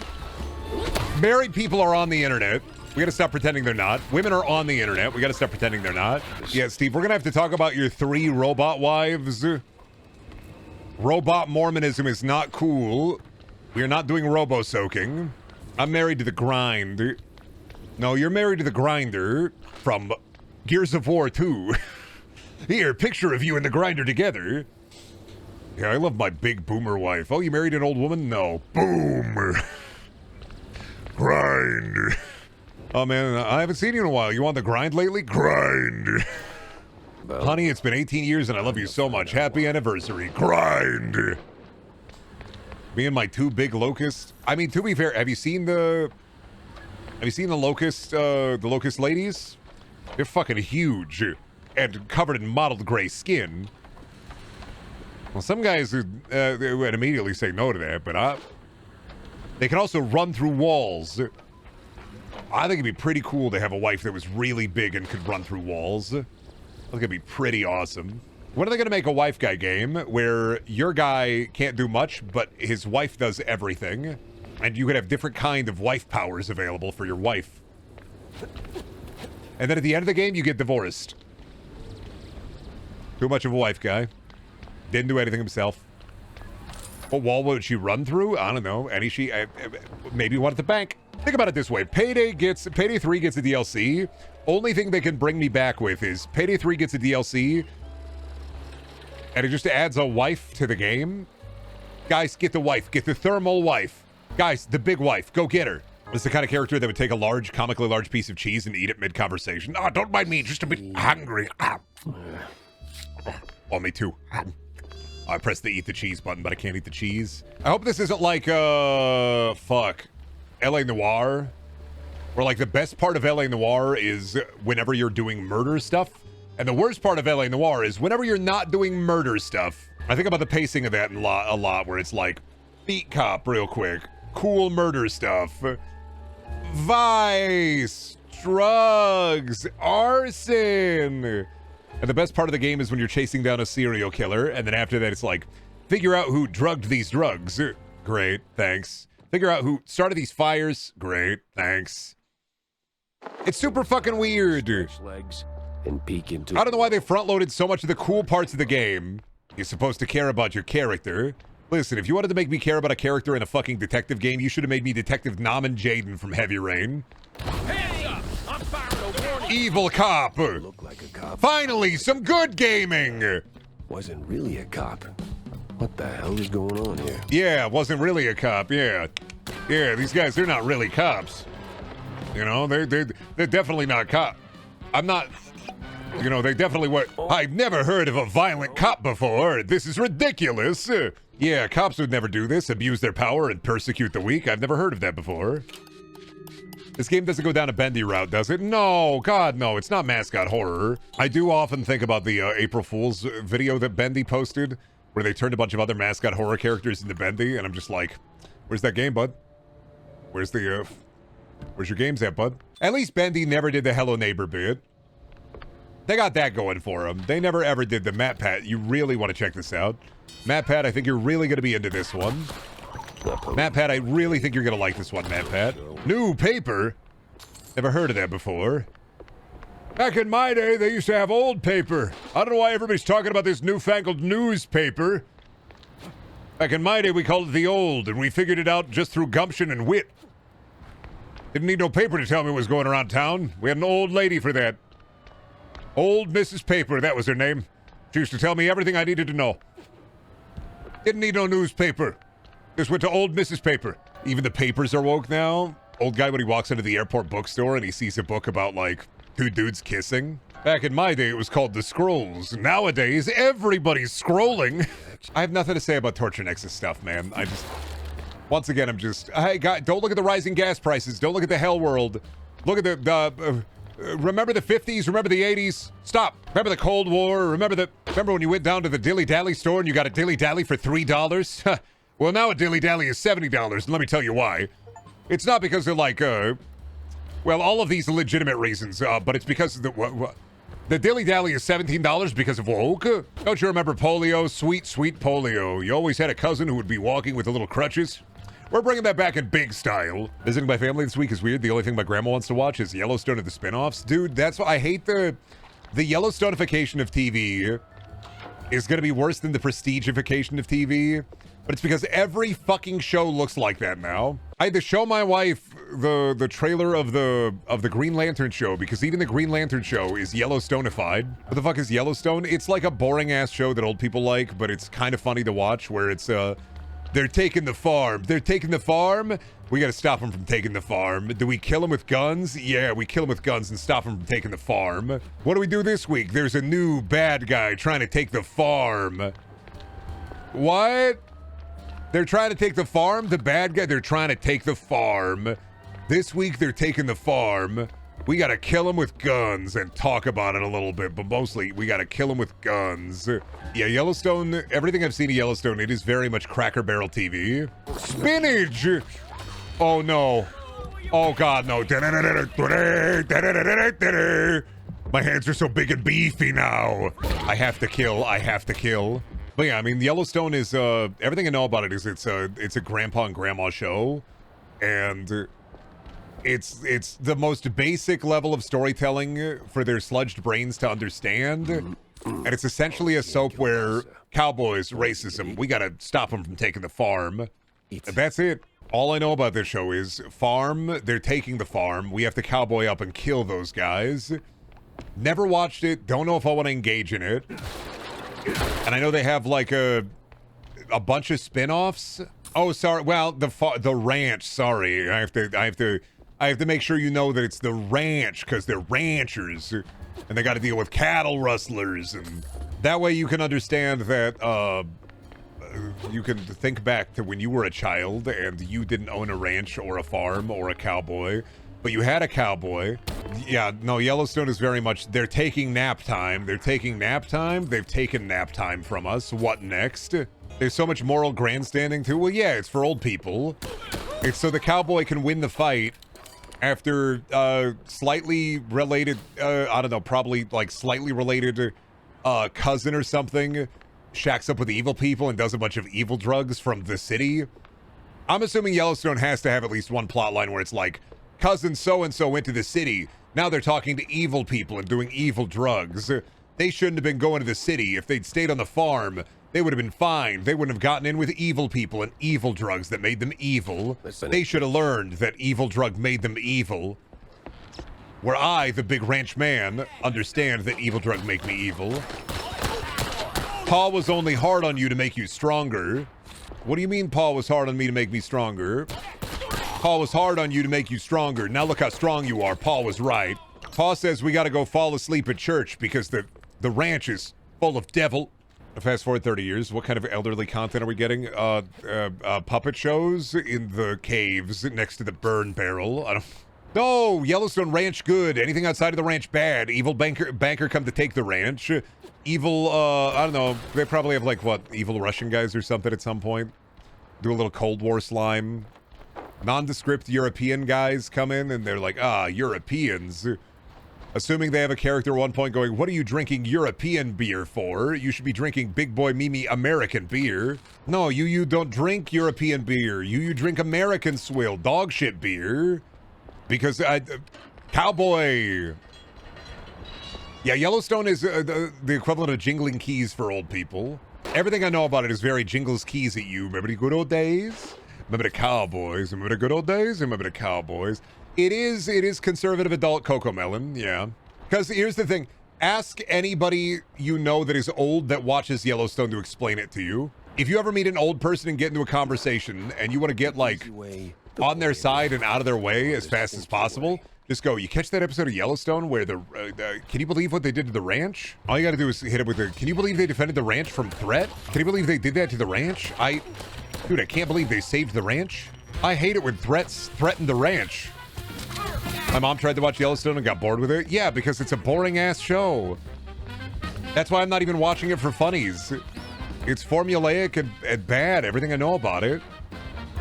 Married people are on the internet. We gotta stop pretending they're not. Women are on the internet. We gotta stop pretending they're not. Yeah, Steve, we're gonna have to talk about your 3 robot wives. Robot Mormonism is not cool. We are not doing robo-soaking. I'm married to the grind. No, you're married to the grinder from Gears of War 2. Here, picture of you and the grinder together. Yeah, I love my big boomer wife. Oh, you married an old woman? No. Boom. Grind. Oh, man, I haven't seen you in a while. You on the grind lately? Grind. Well, Honey, it's been 18 years and I love you so much. Happy anniversary. Grind. Me and my 2 big locusts. I mean, to be fair, have you seen the locust ladies? They're fucking huge and covered in mottled gray skin. Well, some guys would immediately say no to that, but they can also run through walls. I think it'd be pretty cool to have a wife that was really big and could run through walls. I think it'd be pretty awesome. When are they going to make a wife guy game where your guy can't do much, but his wife does everything? And you could have different kind of wife powers available for your wife. And then at the end of the game, you get divorced. Too much of a wife guy. Didn't do anything himself. What wall would she run through? I don't know. Maybe one at the bank. Think about it this way. Payday 3 gets a DLC. Only thing they can bring me back with is Payday 3 gets a DLC. And it just adds a wife to the game. Guys, get the wife. Get the thermal wife. Guys, the big wife. Go get her. It's the kind of character that would take a comically large piece of cheese and eat it mid-conversation. Oh, don't mind me. Just a bit hungry. Oh, me too. I pressed the eat the cheese button, but I can't eat the cheese. I hope this isn't like, fuck. LA Noire. Where, like, the best part of LA Noire is whenever you're doing murder stuff. And the worst part of LA Noire is whenever you're not doing murder stuff. I think about the pacing of that a lot, where it's like, beat cop real quick. Cool murder stuff. Vice. Drugs. Arson. And the best part of the game is when you're chasing down a serial killer, and then after that it's like, figure out who drugged these drugs. Great, thanks. Figure out who started these fires. Great, thanks. It's super fucking weird. Legs and peek into. I don't know why they front-loaded so much of the cool parts of the game. You're supposed to care about your character. Listen, if you wanted to make me care about a character in a fucking detective game, you should have made me Detective Naman Jaden from Heavy Rain. Hands up! I'm firing a warning. Evil cop. Look like a cop. Finally, some good gaming. Wasn't really a cop. What the hell is going on here? Yeah, wasn't really a cop. Yeah, these guys, they're not really cops. You know, they're definitely not cop. I'm not. You know, they definitely were. I've never heard of a violent cop before. This is ridiculous. Yeah, cops would never do this, abuse their power and persecute the weak. I've never heard of that before. This game doesn't go down a bendy route, does it? No, God, no. It's not Mascot horror. I do often think about the April Fool's video that Bendy posted, where they turned a bunch of other Mascot horror characters into Bendy, and I'm just like, where's that game, bud? Where's your games at, bud? At least Bendy never did the Hello Neighbor bit. They got that going for them. They never ever did the Matt Pat. You really want to check this out. Matt Pat, I think you're really going to be into this one. Matt Pat, I really think you're going to like this one, Matt Pat. New paper? Never heard of that before. Back in my day, they used to have old paper. I don't know why everybody's talking about this newfangled newspaper. Back in my day, we called it the old, and we figured it out just through gumption and wit. Didn't need no paper to tell me what was going around town. We had an old lady for that. Old Mrs. Paper, that was her name. She used to tell me everything I needed to know. Didn't need no newspaper. Just went to old Mrs. Paper. Even the papers are woke now. Old guy when he walks into the airport bookstore and he sees a book about, like, two dudes kissing. Back in my day, it was called The Scrolls. Nowadays, everybody's scrolling. I have nothing to say about Torture Nexus stuff, man. Once again, I'm just... Hey, guys, don't look at the rising gas prices. Don't look at the hell world. Look at remember the 50s? Remember the 80s? Stop. Remember the Cold War? Remember when you went down to the Dilly Dally store and you got a Dilly Dally for $3? Well, now a Dilly Dally is $70, and let me tell you why. It's not because they're like, well, all of these are legitimate reasons, but it's because of the Dilly Dally is $17 because of woke. Don't you remember polio? Sweet, sweet polio. You always had a cousin who would be walking with the little crutches. We're bringing that back in big style. Visiting my family this week is weird. The only thing my grandma wants to watch is Yellowstone and the spinoffs. Dude, that's why I hate the Yellowstonification of TV is going to be worse than the Prestigification of TV. But it's because every fucking show looks like that now. I had to show my wife the trailer of the Green Lantern show because even the Green Lantern show is Yellowstonified. What the fuck is Yellowstone? It's like a boring ass show that old people like, but it's kind of funny to watch where it's they're taking the farm. They're taking the farm. We got to stop them from taking the farm. Do we kill them with guns? Yeah, we kill them with guns and stop them from taking the farm. What do we do this week? There's a new bad guy trying to take the farm. What? They're trying to take the farm? The bad guy? They're trying to take the farm. This week, they're taking the farm. We got to kill them with guns and talk about it a little bit, but mostly we got to kill them with guns. Yeah, Yellowstone, everything I've seen of Yellowstone, it is very much Cracker Barrel TV. Spinach! Oh no. Oh God, no. My hands are so big and beefy now. I have to kill. I have to kill. But yeah, I mean, Yellowstone is everything I know about it is it's a grandpa and grandma show, and it's the most basic level of storytelling for their sludged brains to understand. And it's essentially a soap where cowboys, racism, we gotta stop them from taking the farm. That's it. All I know about this show is farm, they're taking the farm. We have to cowboy up and kill those guys. Never watched it. Don't know if I want to engage in it. And I know they have like a bunch of spin-offs. Oh, sorry. Well, the ranch. Sorry, I have to make sure you know that it's the ranch because they're ranchers and they got to deal with cattle rustlers, and that way you can understand that. You can think back to when you were a child and you didn't own a ranch or a farm or a cowboy, but you had a cowboy. Yeah, no, Yellowstone is very much, they're taking nap time. They're taking nap time. They've taken nap time from us. What next? There's so much moral grandstanding too. Well, yeah, it's for old people. It's so the cowboy can win the fight after slightly related, I don't know, probably like slightly related cousin or something shacks up with evil people and does a bunch of evil drugs from the city. I'm assuming Yellowstone has to have at least one plot line where it's like, cousin so-and-so went to the city. Now they're talking to evil people and doing evil drugs. They shouldn't have been going to the city. If they'd stayed on the farm, they would have been fine. They wouldn't have gotten in with evil people and evil drugs that made them evil. They should have learned that evil drug made them evil. Where I, the big ranch man, understand that evil drug make me evil. Paul was only hard on you to make you stronger. What do you mean Paul was hard on me to make me stronger? Paul was hard on you to make you stronger. Now look how strong you are. Paul was right. Paul says we got to go fall asleep at church because the ranch is full of devil. Fast forward 30 years. What kind of elderly content are we getting? Puppet shows in the caves next to the burn barrel. I don't... No, Yellowstone Ranch good. Anything outside of the ranch bad. Evil banker come to take the ranch. Evil, I don't know. They probably have like, what, evil Russian guys or something at some point. Do a little Cold War slime. Nondescript European guys come in and they're like, Europeans. Assuming they have a character at one point going, what are you drinking European beer for? You should be drinking Big Boy Mimi American beer. No, you don't drink European beer. You drink American swill, dog shit beer. Because, cowboy. Yeah, Yellowstone is the equivalent of jingling keys for old people. Everything I know about it is very jingles keys at you. Remember the good old days? Remember the cowboys? Remember the good old days? Remember the cowboys? It is conservative adult Cocomelon, yeah. Because here's the thing. Ask anybody you know that is old that watches Yellowstone to explain it to you. If you ever meet an old person and get into a conversation and you want to get, like, on their side and out of their way as fast as possible, just go, you catch that episode of Yellowstone where can you believe what they did to the ranch? All you gotta do is hit it with can you believe they defended the ranch from threat? Can you believe they did that to the ranch? Dude, I can't believe they saved the ranch. I hate it when threats threaten the ranch. My mom tried to watch Yellowstone and got bored with it. Yeah, because it's a boring ass show. That's why I'm not even watching it for funnies. It's formulaic and bad. Everything I know about it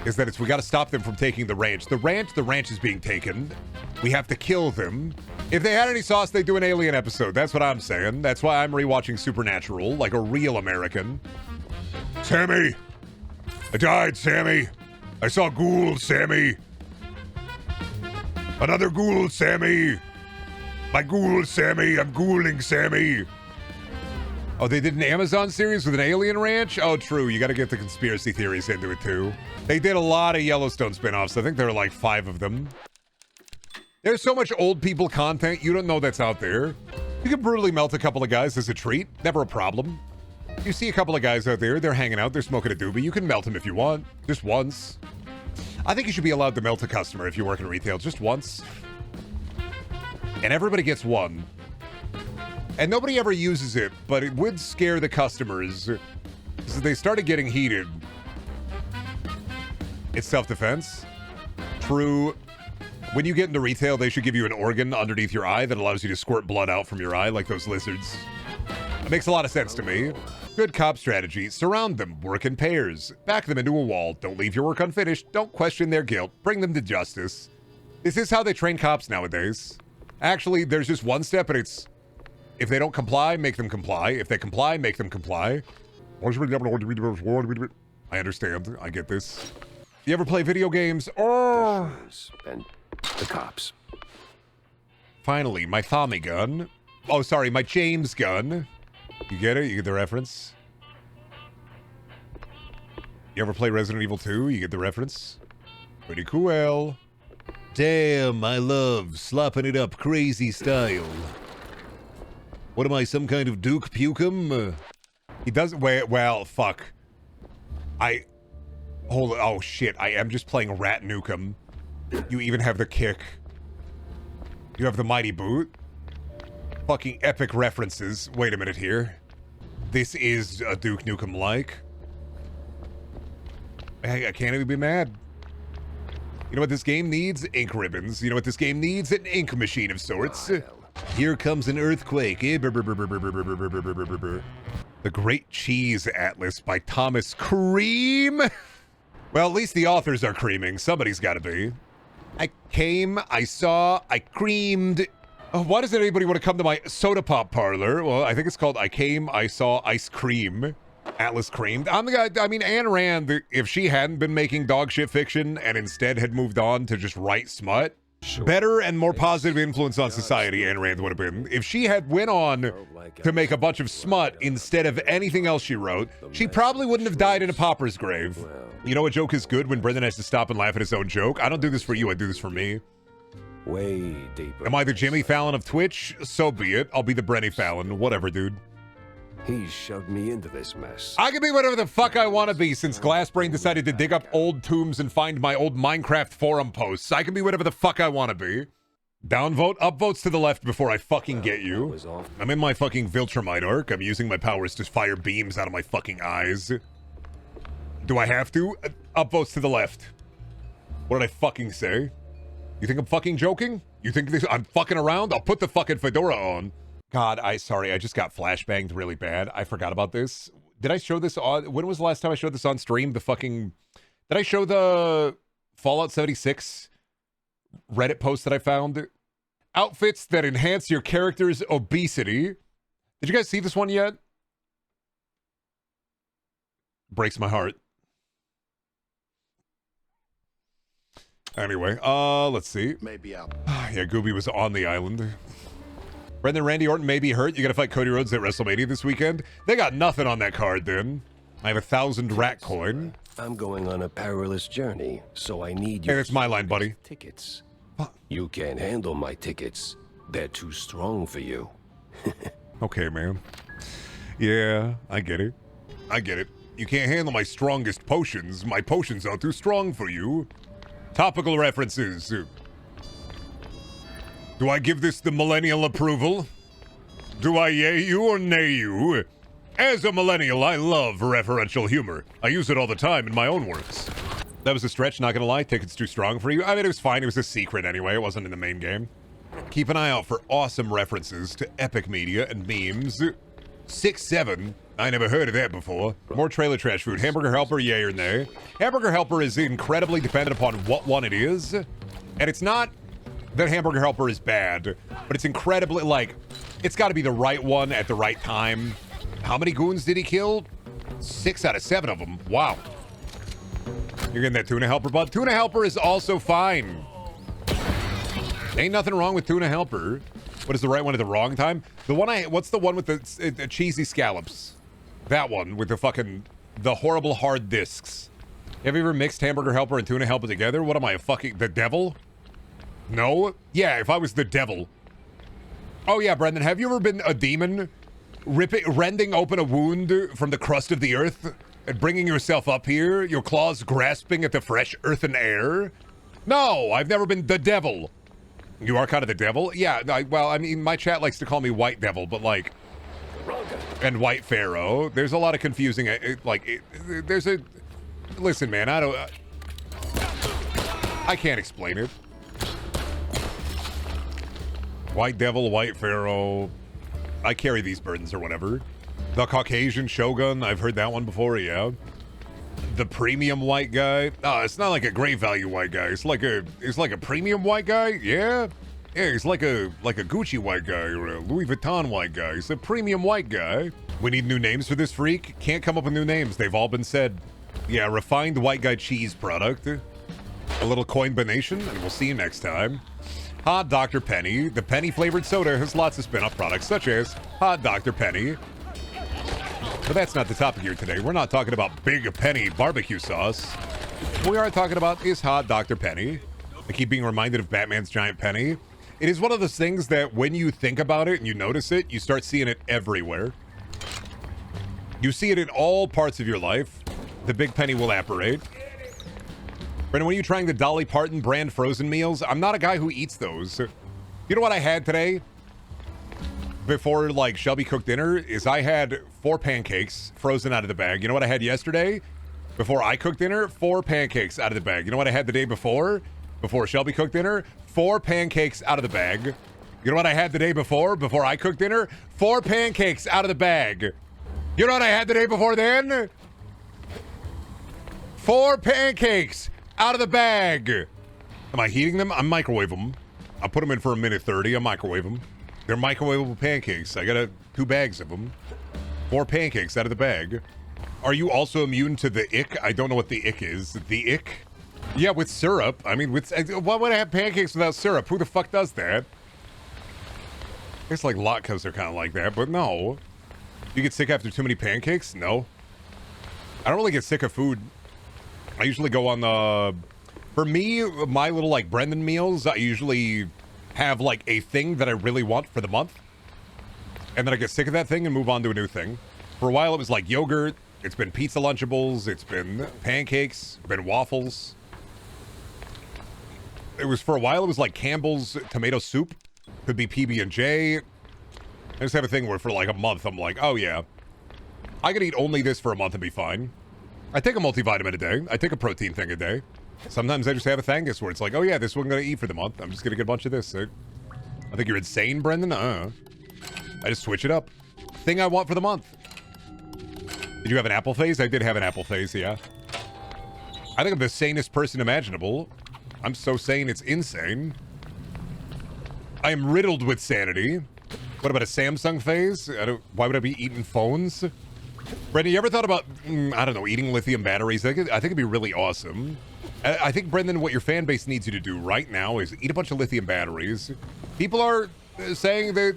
is that we got to stop them from taking the ranch. The ranch is being taken. We have to kill them. If they had any sauce, they'd do an Alien episode. That's what I'm saying. That's why I'm rewatching Supernatural like a real American. Sammy! I died, Sammy! I saw ghouls, Sammy! Another ghoul, Sammy! My ghoul, Sammy! I'm ghouling, Sammy! Oh, they did an Amazon series with an alien ranch? Oh, true. You got to get the conspiracy theories into it, too. They did a lot of Yellowstone spinoffs. I think there are like 5 of them. There's so much old people content you don't know that's out there. You can brutally melt a couple of guys as a treat. Never a problem. You see a couple of guys out there, they're hanging out, they're smoking a doobie. You can melt them if you want. Just once. I think you should be allowed to melt a customer if you work in retail. Just once. And everybody gets one. And nobody ever uses it, but it would scare the customers. So they started getting heated. It's self-defense. True. When you get into retail, they should give you an organ underneath your eye that allows you to squirt blood out from your eye like those lizards. It makes a lot of sense to me. Good cop strategy. Surround them. Work in pairs. Back them into a wall. Don't leave your work unfinished. Don't question their guilt. Bring them to justice. This is how they train cops nowadays. Actually, there's just one step, and it's if they don't comply, make them comply. If they comply, make them comply. I understand. I get this. You ever play video games? Oh! And the cops. Finally, my Tommy gun. Oh, sorry, my James gun. You get it? You get the reference? You ever play Resident Evil 2? You get the reference? Pretty cool. Damn, I love slopping it up crazy style. What am I, some kind of Duke Pukem? He does, well, fuck. Hold on, oh shit, I am just playing Rat Nukem. You even have the kick. You have the mighty boot. Fucking epic references. Wait a minute here. This is a Duke Nukem-like. I can't even be mad. You know what this game needs? Ink ribbons. You know what this game needs? An ink machine of sorts. Here comes an earthquake. The Great Cheese Atlas by Thomas Cream. Well, at least the authors are creaming. Somebody's got to be. I came, I saw, I creamed. Oh, why doesn't anybody want to come to my soda pop parlor? Well, I think it's called I Came, I Saw, Ice Cream. Atlus Creamed. I'm the guy, I mean, Ayn Rand, if she hadn't been making dog shit fiction and instead had moved on to just write smut, better and more positive influence on society Ayn Rand would have been. If she had went on to make a bunch of smut instead of anything else she wrote, she probably wouldn't have died in a pauper's grave. You know what joke is good when Brendan has to stop and laugh at his own joke? I don't do this for you, I do this for me. Way deeper. Am I the Jimmy Fallon of Twitch? So be it. I'll be the Brenny Fallon. Whatever, dude. He's shoved me into this mess. I can be whatever the fuck I want to be since Glassbrain decided to dig up old tombs and find my old Minecraft forum posts. I can be whatever the fuck I want to be. Downvote, upvotes to the left before I fucking get you. I'm in my fucking Viltrumite arc. I'm using my powers to fire beams out of my fucking eyes. Do I have to? Upvotes to the left. What did I fucking say? You think I'm fucking joking? You think I'm fucking around? I'll put the fucking fedora on. God, sorry, I just got flashbanged really bad. I forgot about this. Did I show this on, when was the last time I showed this on stream? Did I show the Fallout 76 Reddit post that I found? Outfits that enhance your character's obesity. Did you guys see this one yet? Breaks my heart. Anyway, let's see. Maybe out. Yeah, Gooby was on the island. Brendan, Randy Orton may be hurt. You gotta fight Cody Rhodes at WrestleMania this weekend. They got nothing on that card then. I have 1,000 rat coin. I'm going on a perilous journey, so I need Hey, that's my line, buddy. Tickets. You can't handle my tickets. They're too strong for you. Okay, man. Yeah, I get it. I get it. You can't handle my strongest potions. My potions are too strong for you. Topical references. Do I give this the millennial approval? Do I yay you or nay you? As a millennial, I love referential humor. I use it all the time in my own works. That was a stretch, not gonna lie. Ticket's too strong for you. I mean, it was fine. It was a secret anyway. It wasn't in the main game. Keep an eye out for awesome references to epic media and memes. 6-7. I never heard of that before. More trailer trash food. Hamburger Helper, yay or nay? Hamburger Helper is incredibly dependent upon what one it is. And it's not that Hamburger Helper is bad, but it's incredibly, like, it's got to be the right one at the right time. How many goons did he kill? 6 out of 7 of them. Wow. You're getting that Tuna Helper, bud? Tuna Helper is also fine. Ain't nothing wrong with Tuna Helper. What is the right one at the wrong time? The one what's the one with the cheesy scallops? That one with the horrible hard discs. Have you ever mixed Hamburger Helper and Tuna Helper together? What am I, the devil? No? Yeah, if I was the devil. Oh yeah, Brendan, have you ever been a demon? Rending open a wound from the crust of the earth and bringing yourself up here, your claws grasping at the fresh earthen air? No, I've never been the devil. You are kind of the devil? Yeah, well, I mean, my chat likes to call me White Devil, but like... And White Pharaoh. There's a lot of confusing... there's a... Listen, man, I can't explain it. White Devil, White Pharaoh. I carry these burdens or whatever. The Caucasian Shogun. I've heard that one before, yeah. The premium white guy. Oh, it's not like a great value white guy. It's like a premium white guy. Yeah. Yeah, he's like a Gucci white guy or a Louis Vuitton white guy. He's a premium white guy. We need new names for this freak. Can't come up with new names. They've all been said. Yeah, refined white guy cheese product. A little coinbination, and we'll see you next time. Hot Dr. Penny. The penny flavored soda has lots of spin-off products such as Hot Dr. Penny. But that's not the topic here today. We're not talking about Big Penny barbecue sauce. What we are talking about is Hot Dr. Penny. I keep being reminded of Batman's giant penny. It is one of those things that when you think about it and you notice it, you start seeing it everywhere. You see it in all parts of your life. The big penny will apparate. Brendan, when are you trying the Dolly Parton brand frozen meals? I'm not a guy who eats those. You know what I had today? Before, like, Shelby cooked dinner, is I had 4 pancakes frozen out of the bag. You know what I had yesterday? Before I cooked dinner, 4 pancakes out of the bag. You know what I had the day before? Before Shelby cooked dinner? 4 pancakes out of the bag. You know what I had the day before I cooked dinner? 4 pancakes out of the bag. You know what I had the day before then? 4 pancakes out of the bag. Am I heating them? I'm microwave them. I'll put them in for a minute 30. I'll microwave them. They're microwavable pancakes. I got 2 bags of them. 4 pancakes out of the bag. Are you also immune to the ick? I don't know what the ick is. The ick? Yeah, with syrup. I mean, why would I have pancakes without syrup? Who the fuck does that? It's like latkes are kind of like that, but no. You get sick after too many pancakes? No. I don't really get sick of food. I usually go on the... For me, my little, like, Brendan meals, I usually have, like, a thing that I really want for the month. And then I get sick of that thing and move on to a new thing. For a while, it was, like, yogurt. It's been pizza Lunchables. It's been pancakes. Been waffles. It was, for a while, it was, like, Campbell's tomato soup. Could be PB&J. I just have a thing where for, like, a month, I'm like, oh, yeah. I could eat only this for a month and be fine. I take a multivitamin a day. I take a protein thing a day. Sometimes I just have a thangus where it's like, oh yeah, this one I'm going to eat for the month. I'm just going to get a bunch of this. I think you're insane, Brendan. I just switch it up. Thing I want for the month. Did you have an apple phase? I did have an apple phase, yeah. I think I'm the sanest person imaginable. I'm so sane, it's insane. I am riddled with sanity. What about a Samsung phase? Why would I be eating phones? Brendan, you ever thought about, I don't know, eating lithium batteries? I think it'd be really awesome. I think, Brendan, what your fan base needs you to do right now is eat a bunch of lithium batteries. People are saying that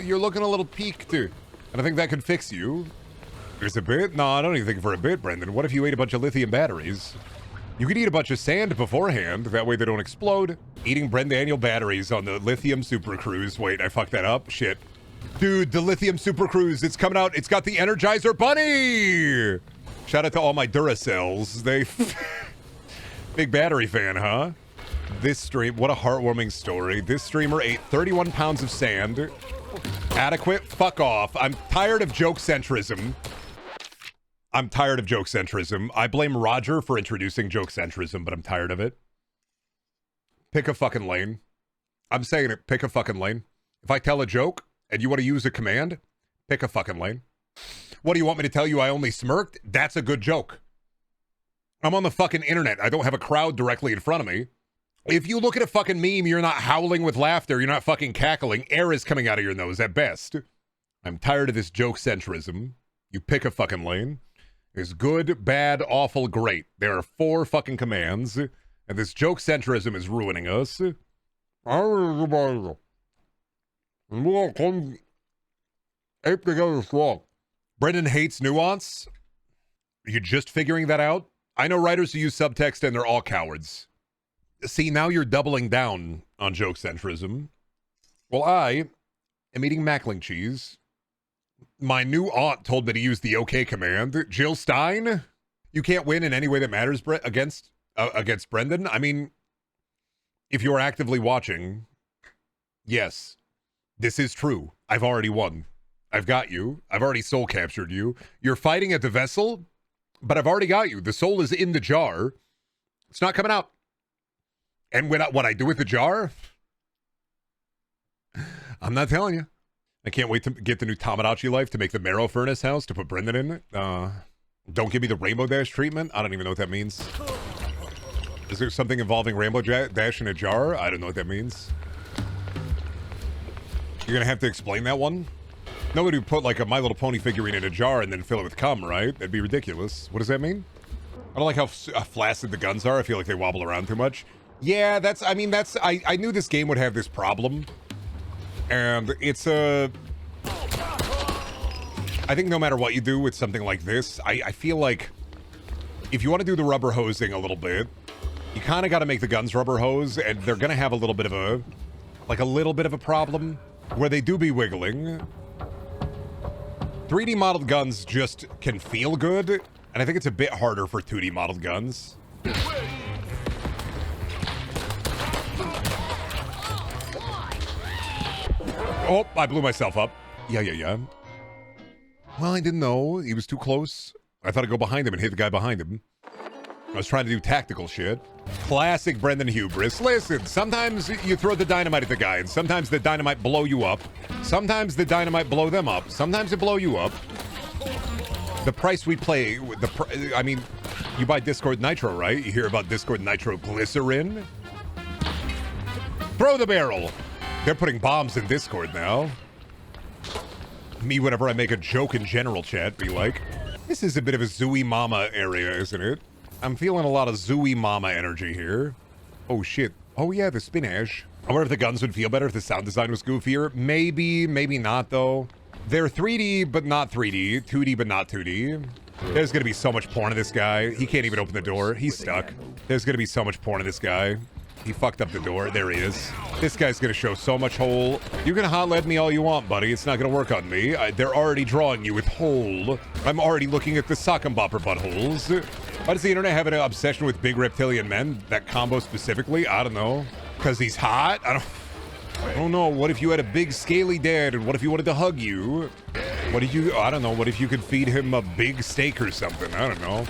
you're looking a little peaked, and I think that could fix you. There's a bit? No, I don't even think for a bit, Brendan. What if you ate a bunch of lithium batteries? You could eat a bunch of sand beforehand, that way they don't explode. Eating Brendaniel batteries on the lithium super cruise. Wait, I fucked that up? Shit. Dude, the lithium super cruise, it's coming out. It's got the Energizer Bunny! Shout out to all my Duracells. They... Big battery fan, huh? This stream, what a heartwarming story. This streamer ate 31 pounds of sand. Adequate? Fuck off. I'm tired of joke centrism. I'm tired of joke centrism. I blame Roger for introducing joke centrism, but I'm tired of it. Pick a fucking lane. I'm saying it, pick a fucking lane. If I tell a joke and you want to use a command, pick a fucking lane. What do you want me to tell you? I only smirked? That's a good joke. I'm on the fucking internet. I don't have a crowd directly in front of me. If you look at a fucking meme, you're not howling with laughter. You're not fucking cackling. Air is coming out of your nose at best. I'm tired of this joke centrism. You pick a fucking lane. There's good, bad, awful, great. There are 4 fucking commands. And this joke centrism is ruining us. Brendan hates nuance. Are you just figuring that out? I know writers who use subtext and they're all cowards. See, now you're doubling down on joke centrism. Well, I am eating Mackling cheese. My new aunt told me to use the OK command. Jill Stein, you can't win in any way that matters against Brendan. I mean, if you're actively watching, yes, this is true. I've already won. I've got you. I've already soul captured you. You're fighting at the vessel, but I've already got you. The soul is in the jar. It's not coming out. And what I do with the jar, I'm not telling you. I can't wait to get the new Tamagotchi life to make the marrow furnace house to put Brendan in it. Don't give me the Rainbow Dash treatment? I don't even know what that means. Is there something involving Rainbow Dash in a jar? I don't know what that means. You're gonna have to explain that one? Nobody would put like a My Little Pony figurine in a jar and then fill it with cum, right? That'd be ridiculous. What does that mean? I don't like how flaccid the guns are. I feel like they wobble around too much. Yeah, I knew this game would have this problem. And it's I think no matter what you do with something like this, I feel like if you want to do the rubber hosing a little bit, you kind of got to make the guns rubber hose, and they're going to have a little bit of a problem where they do be wiggling. 3D modeled guns just can feel good, and I think it's a bit harder for 2D modeled guns. Oh, I blew myself up. Yeah. Well, I didn't know. He was too close. I thought I'd go behind him and hit the guy behind him. I was trying to do tactical shit. Classic Brendan Hubris. Listen, sometimes you throw the dynamite at the guy, and sometimes the dynamite blow you up. Sometimes the dynamite blow them up. Sometimes it blow you up. The price we play, I mean, you buy Discord Nitro, right? You hear about Discord Nitro Glycerin? Throw the barrel. They're putting bombs in Discord now. Me, whenever I make a joke in general chat, be like, this is a bit of a Zooey Mama area, isn't it? I'm feeling a lot of Zooey Mama energy here. Oh, shit. Oh, yeah, the spinach. I wonder if the guns would feel better if the sound design was goofier. Maybe, maybe not, though. They're 3D, but not 3D. 2D, but not 2D. There's going to be so much porn of this guy. He can't even open the door. He's stuck. There's going to be so much porn of this guy. He fucked up the door. There he is. This guy's going to show so much hole. You can hot lead me all you want, buddy. It's not going to work on me. They're already drawing you with hole. I'm already looking at the sock and bopper buttholes. Why does the internet have an obsession with big reptilian men? That combo specifically? I don't know. Because he's hot? I don't know. What if you had a big scaly dad, and what if he wanted to hug you? What if you, I don't know, what if you could feed him a big steak or something? I don't know.